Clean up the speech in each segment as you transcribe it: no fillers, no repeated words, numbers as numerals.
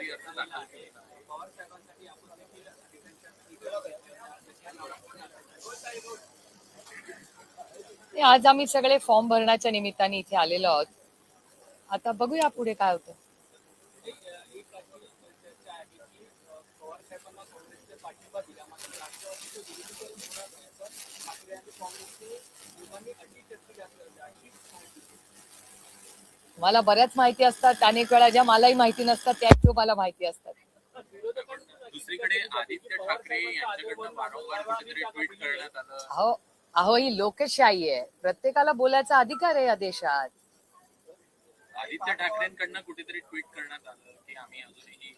उमेदवारी अर्ज दाखल केला. आज आम्ही सगळे फॉर्म भरण्याच्या निमित्ताने इथे आलेलो आहोत. आता बघूया पुढे काय होतं. मला बऱ्याच माहिती असतात, अनेक वेळा ज्या मलाही माहिती नसतात त्या मला माहिती असतात. दुसरीकडे आदित्य ठाकरे यांच्याकडनं वारंवार कुठेतरी ट्विट करण्यात आलं. अहो ही लोकशाही आहे, प्रत्येकाला बोलायचा अधिकार आहे या देशात. आदित्य ठाकरेंकडनं कुठेतरी ट्विट करण्यात आलं की आम्ही अजूनही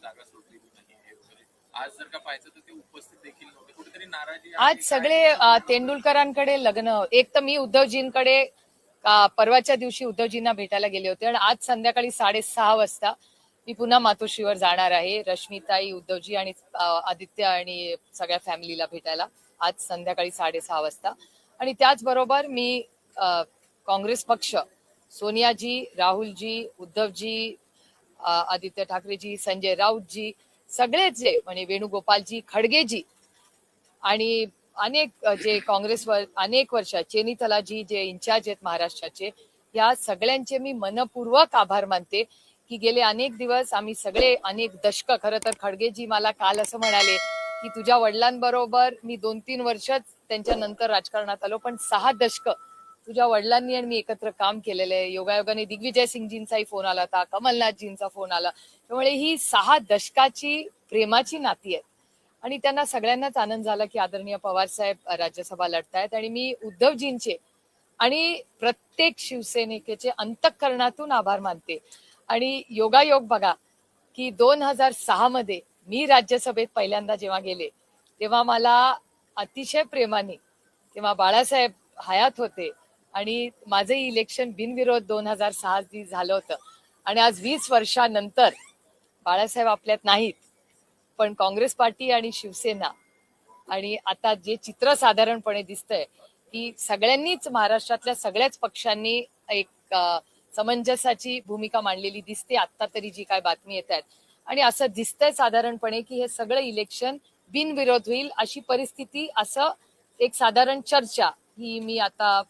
जागा सोडलेली नाही वगैरे. आज जर का पाहायचं तर ते उपस्थित देखील नव्हते, कुठेतरी नाराजी. आज सगळे तेंडुलकरांकडे लग्न, एक तर मी उद्धवजींकडे परवाच्या दिवशी उद्धवजींना भेटायला गेले होते आणि आज संध्याकाळी 6:30 वाजता मी पुन्हा मातोश्रीवर जाणार आहे रश्मिताई, उद्धवजी आणि आदित्य आणि सगळ्या फॅमिलीला भेटायला आज संध्याकाळी 6:30 वाजता. आणि त्याचबरोबर मी काँग्रेस पक्ष, सोनियाजी, राहुलजी, उद्धवजी, आदित्य ठाकरेजी, संजय राऊतजी, सगळेच जे म्हणजे वेणुगोपालजी, खडगेजी आणि अनेक जे काँग्रेसवर अनेक वर्ष चेनीतलाजी जे इन्चार्ज आहेत महाराष्ट्राचे, या सगळ्यांचे मी मनपूर्वक आभार मानते की गेले अनेक दिवस आम्ही सगळे अनेक दशक, खरं तर खडगेजी मला काल असं म्हणाले की तुझ्या वडिलांबरोबर मी 2-3 वर्षच त्यांच्या नंतर राजकारणात आलो, पण 6 दशक तुझ्या वडिलांनी आणि मी एकत्र काम केलेलं आहे. योगायोगाने दिग्विजय सिंगजींचाही फोन आला होता, कमलनाथजींचा फोन आला. त्यामुळे ही 6 दशकाची प्रेमाची नाती आहेत आणि त्यांना सगळ्यांनाच आनंद झाला की आदरणीय पवार साहेब राज्यसभा लढतायत. आणि मी उद्धवजींचे आणि प्रत्येक शिवसैनिकेचे अंतःकरणातून आभार मानते. आणि योगायोग बघा की 2006 मध्ये मी राज्यसभेत पहिल्यांदा जेव्हा गेले तेव्हा मला अतिशय प्रेमाने, तेव्हा बाळासाहेब हयात होते आणि माझं इलेक्शन बिनविरोध 2006 झालं होतं. आणि आज 20 वर्षानंतर बाळासाहेब आपल्यात नाहीत, पण काँग्रेस पार्टी आणि शिवसेना आणि आता जे चित्र साधारणपणे दिसतंय की सगळ्यांनीच, महाराष्ट्रातल्या सगळ्याच पक्षांनी एक समंजसाची भूमिका मांडलेली दिसते आता तरी जी काय बातमी येत आहेत. आणि असं दिसतंय साधारणपणे की हे सगळं इलेक्शन बिनविरोध होईल अशी परिस्थिती, असं एक साधारण चर्चा ही मी आता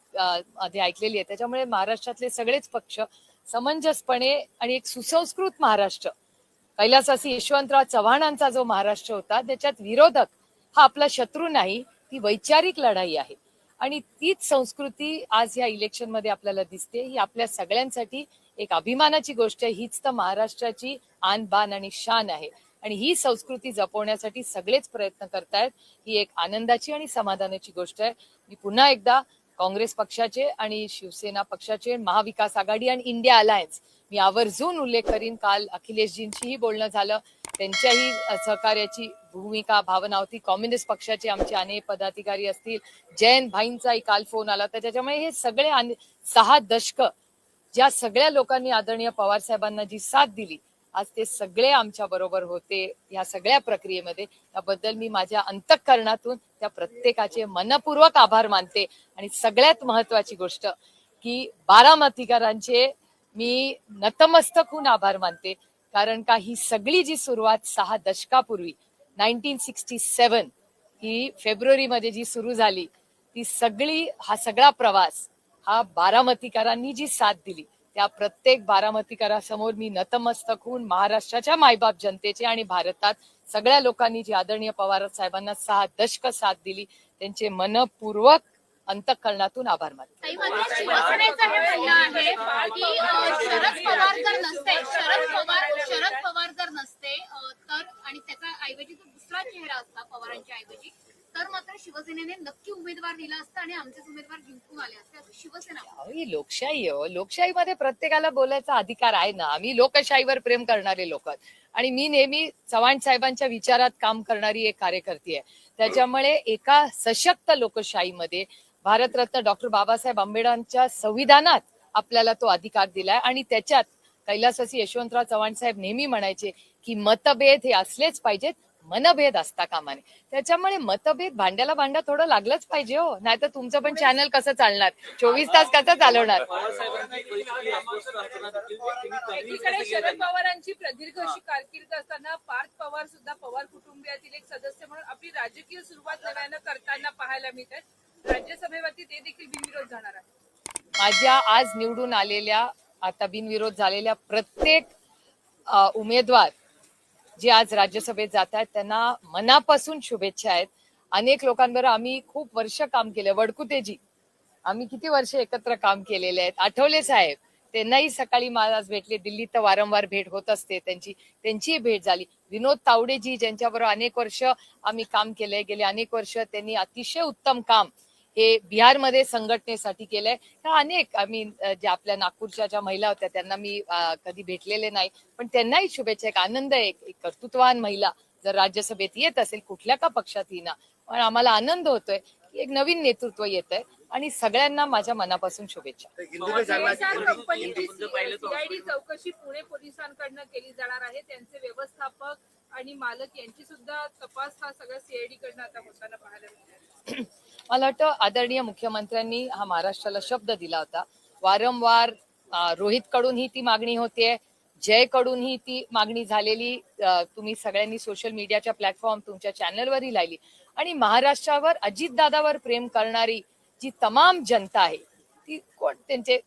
आधी ऐकलेली आहे. त्याच्यामुळे महाराष्ट्रातले सगळेच पक्ष समंजसपणे आणि एक सुसंस्कृत महाराष्ट्र, कैलासवासी यशवंतराव चव्हाणांचा जो महाराष्ट्र होता त्याच्यात विरोधक हा आपला शत्रू नाही, ती वैचारिक लढाई आहे. आणि तीच संस्कृती आज या इलेक्शन मध्ये आपल्याला दिसते. ही आपल्या सगळ्यांसाठी एक अभिमानाची गोष्ट आहे. हीच तर महाराष्ट्राची आन बान आणि शान आहे आणि ही संस्कृती जपवण्यासाठी सगळेच प्रयत्न करतायत. ही एक आनंदाची आणि समाधानाची गोष्ट आहे. मी पुन्हा एकदा काँग्रेस पक्षाचे आणि शिवसेना पक्षाचे, महाविकास आघाडी आणि इंडिया अलायन्स मी आवर्जून उल्लेख करीन. काल अखिलेशजींशीही बोलणं झालं, त्यांच्याही सहकार्याची भूमिका भावना होती. कम्युनिस्ट पक्षाचे आमचे अनेक पदाधिकारी असतील, जयंत भाईंचाही काल फोन आला होता. त्याच्यामुळे हे सगळे 6 दशक ज्या सगळ्या लोकांनी आदरणीय पवार साहेबांना जी साथ दिली, आज ते सगळे आमच्या बरोबर होते या सगळ्या प्रक्रियेमध्ये. याबद्दल मी माझ्या अंतःकरणातून त्या प्रत्येकाचे मनपूर्वक आभार मानते. आणि सगळ्यात महत्वाची गोष्ट की बारामतीकरांचे मी नतमस्तक होऊन आभार मानते, कारण का ही सगळी जी सुरुवात 6 दशकापूर्वी 1967 ही फेब्रुवारीमध्ये जी सुरू झाली, ती सगळी, हा सगळा प्रवास हा बारामतीकरांनी जी साथ दिली त्या प्रत्येक बारामतीकरासमोर मी नतमस्तक होऊन महाराष्ट्राच्या मायबाप जनतेचे आणि भारतात सगळ्या लोकांनी जी आदरणीय पवार साहेबांना 6 दशक साथ दिली त्यांचे मनपूर्वक अंतःकरणातून आभार मानते. शिवसेनेचं हे म्हणणं आहे की शरद पवार जर नसते तर आणि त्याच्या ऐवजी जर दुसरा चेहरा असता पवारांच्या ऐवजी, तर मात्र शिवसेनेने नक्की उमेदवार दिला असता आणि आमचेच उमेदवार जिंकून आले असते, असं शिवसेना. ही लोकशाही आहे. लोकशाहीमध्ये प्रत्येकाला बोलायचा अधिकार आहे ना. आम्ही लोकशाहीवर प्रेम करणारे लोक आणि मी नेहमी चव्हाण साहेबांच्या विचारात काम करणारी एक कार्यकर्ती आहे. त्याच्यामुळे एका सशक्त लोकशाहीमध्ये भारतरत्न डॉक्टर बाबासाहेब आंबेडकरांच्या संविधानात आपल्याला तो अधिकार दिलाय. आणि त्याच्यात कैलासवासी यशवंतराव चव्हाण साहेब नेहमी म्हणायचे की मतभेद हे असलेच पाहिजेत, मनभेद असता कामा नये. त्याच्यामुळे मतभेद भांड्याला भांडा थोडं लागलंच पाहिजे हो, नाही तर तुमचं पण चॅनल कसं चालणार, 24 तास कसं चालवणार. एकीकडे शरद पवारांची प्रदीर्घ अशी कारकीर्द असताना पार्थ पवार सुद्धा पवार कुटुंबियातील एक सदस्य म्हणून आपली राजकीय सुरुवात नव्यानं करताना पाहायला मिळत. राज्यसभेवरती ते देखील बिनविरोध जाणार आहे. माझ्या आज निवडून आलेल्या, आता बिनविरोध झालेल्या प्रत्येक उमेदवार जे आज राज्यसभेत जात आहेत त्यांना मनापासून शुभेच्छा आहेत. अनेक लोकांबरोबर आम्ही खूप वर्ष काम केलं. वडकुतेजी, आम्ही किती वर्ष एकत्र काम केलेले आहेत. आठवले साहेब, त्यांनाही सकाळी मला आज भेटले. दिल्लीत तर वारंवार भेट होत असते त्यांचीही भेट झाली. विनोद तावडेजी, ज्यांच्याबरोबर अनेक वर्ष आम्ही काम केलंय, गेले अनेक वर्ष त्यांनी अतिशय उत्तम काम हे बिहारमध्ये संघटनेसाठी केलंय. अनेक आम्ही ज्या आपल्या नागपूरच्या ज्या महिला होत्या त्यांना मी कधी भेटलेले नाही, पण त्यांनाही शुभेच्छा. एक आनंद आहे, एक कर्तृत्ववान महिला जर राज्यसभेत येत असेल, कुठल्या का पक्षात येईना, पण आम्हाला आनंद होतोय की एक नवीन नेतृत्व येत आहे आणि सगळ्यांना माझ्या मनापासून शुभेच्छा. कंपनीची सीआयडी चौकशी पुणे पोलिसांकडनं केली जाणार आहे. त्यांचे व्यवस्थापक आणि मालक यांची सुद्धा तपास हा सगळ्या सीआयडी कडनं आता होताना पाहायला मिळतो. मला वाटतं आदरणीय मुख्यमंत्र्यांनी हा महाराष्ट्राला शब्द दिला होता. वारंवार रोहित कडूनही ती मागणी होतीये, जय कडूनही ती मागणी झालेली. तुम्ही सगळ्यांनी सोशल मीडियाच्या प्लॅटफॉर्म तुमच्या चॅनलवरही लावली आणि महाराष्ट्रावर, अजितदादावर प्रेम करणारी जी तमाम जनता आहे ती त्यांचे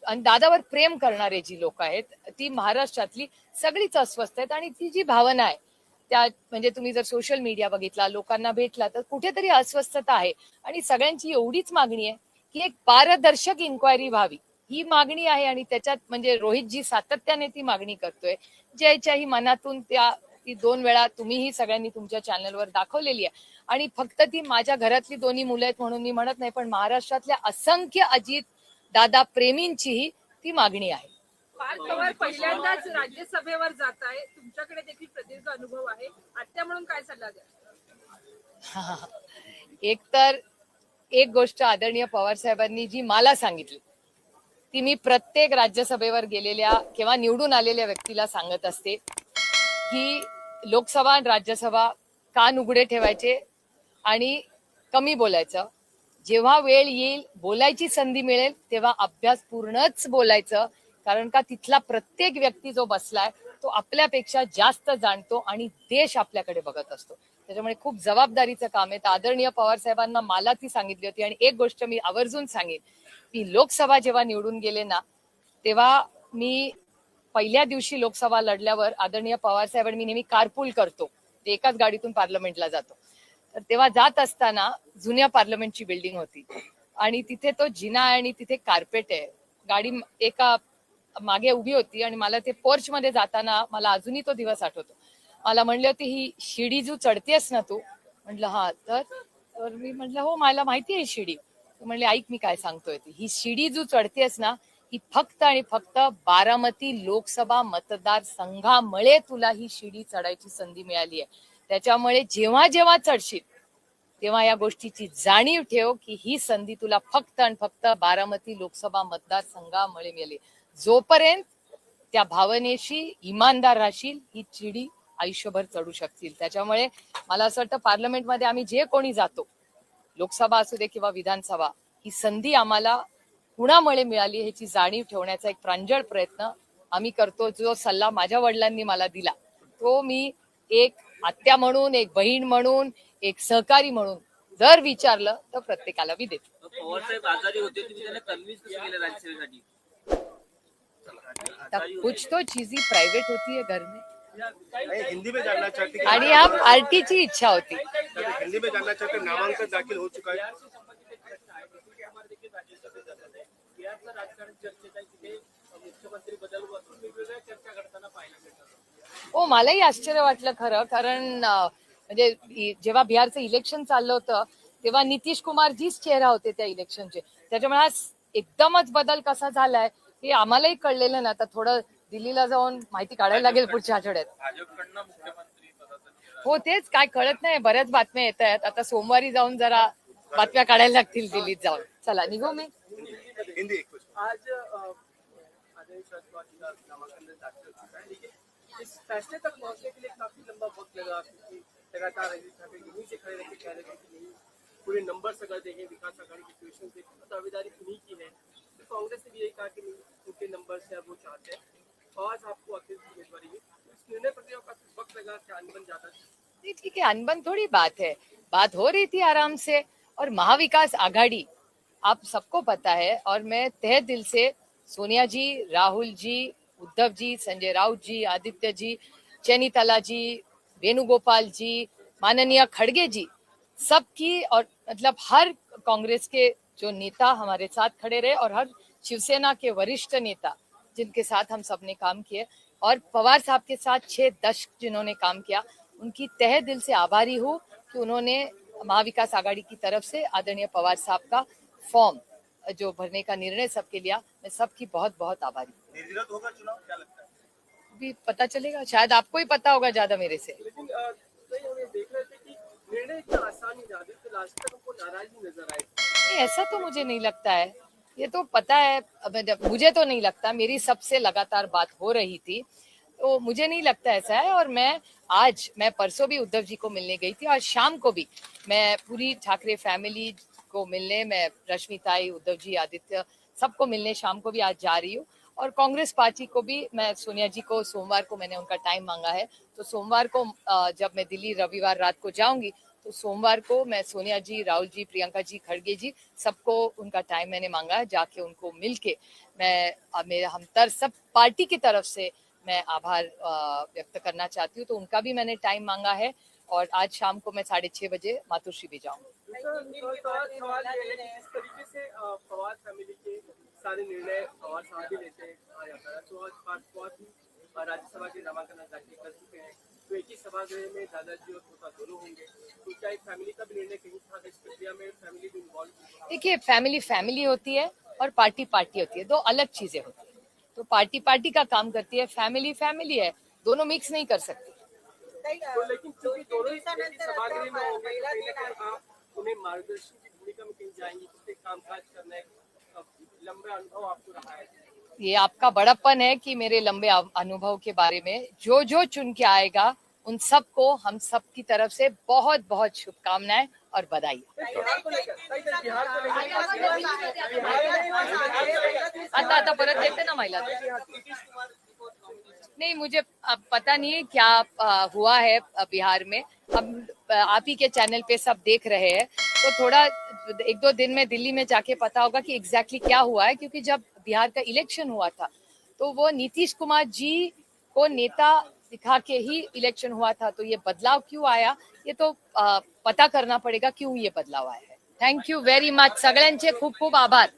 आणि दादावर प्रेम करणारे जी लोक आहेत ती महाराष्ट्रातली सगळीच अस्वस्थ आहेत. आणि ती जी भावना आहे त्या, म्हणजे तुम्ही जर सोशल मीडिया बघितला, लोकांना भेटला, तर कुठेतरी अस्वस्थता आहे. आणि सगळ्यांची एवढीच मागणी आहे की एक पारदर्शक इन्क्वायरी व्हावी, ही मागणी आहे. आणि त्याच्यात म्हणजे रोहितजी सातत्याने ती मागणी करतोय, ज्याच्याही मनातून ती 2 वेळा तुम्हीही सगळ्यांनी तुमच्या चॅनलवर दाखवलेली आहे. आणि फक्त ती माझ्या घरातली 2 मुलं आहेत म्हणून मी म्हणत नाही, पण महाराष्ट्रातल्या असंख्य अजित दादा प्रेमींचीही ती मागणी आहे. पार्थ पवार पहिल्यांदाच राज्यसभेवर जात आहे. तुमच्याकडे देखील प्रदीर्घ अनुभव आहे. आत्या म्हणून काय सल्ला द्या? एकतर एक गोष्ट आदरणीय पवार साहेबांनी जी मला सांगितली ती मी प्रत्येक राज्यसभेवर गेलेल्या किंवा निवडून आलेल्या व्यक्तीला सांगत असते की लोकसभा आणि राज्यसभा कान उघडे ठेवायचे आणि कमी बोलायचं. जेव्हा वेळ येईल, बोलायची संधी मिळेल, तेव्हा अभ्यासपूर्णच बोलायचं. कारण का तिथला प्रत्येक व्यक्ती जो बसलाय तो आपल्यापेक्षा जास्त जाणतो आणि देश आपल्याकडे बघत असतो. त्याच्यामुळे खूप जबाबदारीचं काम आहे. तर आदरणीय पवार साहेबांना मला ती सांगितली होती. आणि एक गोष्ट मी आवर्जून सांगेन की लोकसभा जेव्हा निवडून गेले ना, तेव्हा मी पहिल्या दिवशी लोकसभा लढल्यावर आदरणीय पवार साहेबांनी, मी नेहमी कारपूल करतो, ते एकाच गाडीतून पार्लमेंटला जातो, तर तेव्हा जात असताना जुन्या पार्लमेंटची बिल्डिंग होती आणि तिथे तो जिना आहे आणि तिथे कार्पेट आहे. गाडी एका मागे उभी होती आणि मला ते पोर्च मध्ये जाताना मला अजूनही तो दिवस आठवतो. मला म्हणले होते, ही शिडी जो चढतेस ना तू? म्हटलं हा. तर मी म्हटलं हो, मला माहिती आहे शिडी. म्हणले ऐक मी काय सांगतोय ती, ही शिडी जो चढतेस ना, ही फक्त आणि फक्त बारामती लोकसभा मतदारसंघामुळे तुला ही शिडी चढायची संधी मिळाली आहे. त्याच्यामुळे जेव्हा जेव्हा चढशील तेव्हा या गोष्टीची जाणीव ठेव की ही संधी तुला फक्त आणि फक्त बारामती लोकसभा मतदारसंघामुळे मिळाली. जोपर्यंत त्या भावनेशी इमानदार राहशील, ही शिडी आयुष्यभर चढू शकतील. त्याच्यामुळे मला असं वाटतं पार्लमेंटमध्ये आम्ही जे कोणी जातो, लोकसभा असू दे किंवा विधानसभा, ही संधी आम्हाला कुणामुळे मिळाली ह्याची जाणीव ठेवण्याचा एक प्रांजळ प्रयत्न आम्ही करतो. जो सल्ला माझ्या वडिलांनी मला दिला तो मी एक आत्या म्हणून, एक बहीण म्हणून, एक सहकारी म्हणून जर विचारलं तर प्रत्येकाला मी देतो. पवार साहेब आजारी होते, तुम्ही त्यांना कन्व्हिन्स कसं केलं राज्यसभेसाठी? कुछ तो चीज ही प्राइवेट होती है घर में, हिंदी में जानना चाहते आणि या पार्टीची इच्छा होती. हिंदी में जानना चाहते नामांकन दाखिल हो चुका है. हो, मलाही आश्चर्य वाटलं खरं, कारण म्हणजे जेव्हा बिहारचं इलेक्शन चाललं होतं तेव्हा नितीश कुमार जीच चेहरा होते त्या इलेक्शनचे. त्याच्यामुळे आज एकदमच बदल कसा झालाय हे आम्हालाही कळलेलं ना. आता थोडं दिल्लीला जाऊन माहिती काढायला लागेल पुढच्या आठवड्यात. भाजपकडनं मुख्यमंत्री पदाचा हो, तेच काय कळत नाही. बऱ्याच बातम्या येत आहेत. आता सोमवारी जाऊन जरा बातम्या काढायला लागतील दिल्लीत जाऊन. चला निघू मी. हिंदी एक क्वेश्चन. आज आदेश नामांकन दाखिल हो चुका है, लेकिन इस फैसले तक पहुंचने के लिए काफी लंबा वक्त लगा, क्योंकि लगातार रजनीश ठाकरे यहीं से खड़े रह के कह रहे थे कि नहीं, पूरे नंबर्स अगर देखें विकास आघाड़ी की सिचुएशन देखें तो दावेदारी उन्हीं की है। तो कांग्रेस ने भी यही कहा कि नहीं, उनके नंबर्स है वो चाहते हैं। पवार साहब को आखिर उम्मीदवारी में इस निर्णय प्रक्रिया का वक्त लगा, क्या अनबन ज्यादा थी? नहीं, ठीक है, अनबन थोड़ी बात है, बात हो रही थी आराम से। और महाविकास आघाड़ी आप सबको पता है, और मैं तहे दिल से सोनिया जी, राहुल जी, उद्धव जी, संजय राउत जी, आदित्य जी, चैनीताला जी, वेणुगोपाल जी, माननीय खड़गे जी, सबकी, और मतलब हर कांग्रेस के जो नेता हमारे साथ खड़े रहे, और हर शिवसेना के वरिष्ठ नेता जिनके साथ हम सब ने काम किए, और पवार साहब के साथ 6 दशक जिन्होंने काम किया, उनकी तहे दिल से आभारी हूँ कि उन्होंने महाविकास आघाड़ी की तरफ से आदरणीय पवार साहब का फॉर्म जो भरने का निर्णय सबके लिया, मैं सबकी बहुत बहुत आभारी हूँ। निर्विरोध होगा चुनाव, क्या लगता है? अभी पता चलेगा, शायद आपको ही पता होगा ज्यादा मेरे से। लेकिन कई हम ये देख रहे थे कि निर्णय इतना आसान नहीं था, तो लास्ट तक हमको नाराजगी नजर आई। नहीं, ऐसा तो मुझे नहीं लगता है, ये तो पता है, मुझे तो नहीं लगता, मेरी सबसे लगातार बात हो रही थी, तो मुझे नहीं लगता ऐसा है। और मैं परसों भी उद्धव जी को मिलने गई थी, और शाम को भी मैं पूरी ठाकरे फैमिली को मिलने, मैं रश्मिताई, उद्धव जी, आदित्य, सबको मिलने शाम को भी आज जा रही हूँ। और कांग्रेस पार्टी को भी मैं, सोनिया जी को सोमवार को मैंने उनका टाइम मांगा है, तो सोमवार को जब मैं दिल्ली रविवार रात को जाऊंगी, तो सोमवार को मैं सोनिया जी, राहुल जी, प्रियंका जी, खड़गे जी, सबको उनका टाइम मैंने मांगा है, जाके उनको मिलके मैं हम सब पार्टी की तरफ से मैं आभार व्यक्त करना चाहती हूँ, तो उनका भी मैंने टाइम मांगा है। और आज शाम को मैं 6:30 बजे मातोश्री भी जाऊंगी। सवाल ये है कि जिस तरीके से पवार फैमिली के सारे निर्णय पवार साहब ही लेते कहा जाता है, तो आज पवार भी राज्यसभा के नामांकन दाखिल कर चुके हैं, तो एक ही सभागृह में दादाजी और पोता दोनों होंगे, तो क्या एक फैमिली का भी निर्णय कहीं था इस प्रक्रिया में, फैमिली भी इन्वॉल्व? देखिए, फैमिली होती है और पार्टी होती है, दो अलग चीजें होती है। तो पार्टी का काम करती है, फैमिली है, दोनों मिक्स नहीं कर सकती। तो लेकिन चूंकि दोनों ही सभागृह में होंगे, तो कहीं ना कहीं आप उन्हें मार्गदर्शन की भूमिका में कहीं जाएंगे, क्योंकि कामकाज करने लंबे अनुभव आपको रहा है। ये आपका बड़प्पन है कि मेरे लंबे अनुभव के बारे में जो चुन के आएगा उन सबको हम सब की तरफ से बहुत बहुत शुभकामनाएं और बधाई। आता परत देते ना महिला, नहीं मुझे अब पता नहीं है क्या हुआ है बिहार में। अब आप ही के चैनल पे सब देख रहे हैं, तो थोड़ा 1-2 दिन में दिल्ली में जाके पता होगा कि एग्जैक्टली क्या हुआ है, क्योंकि जब बिहार का इलेक्शन हुआ था तो वो नीतीश कुमार जी को नेता दिखा के ही इलेक्शन हुआ था, तो ये बदलाव क्यों आया ये तो पता करना पड़ेगा क्यों ये बदलाव आया है। थँक्यू व्हेरी मच, सगळ्यांचे खूप खूप आभार।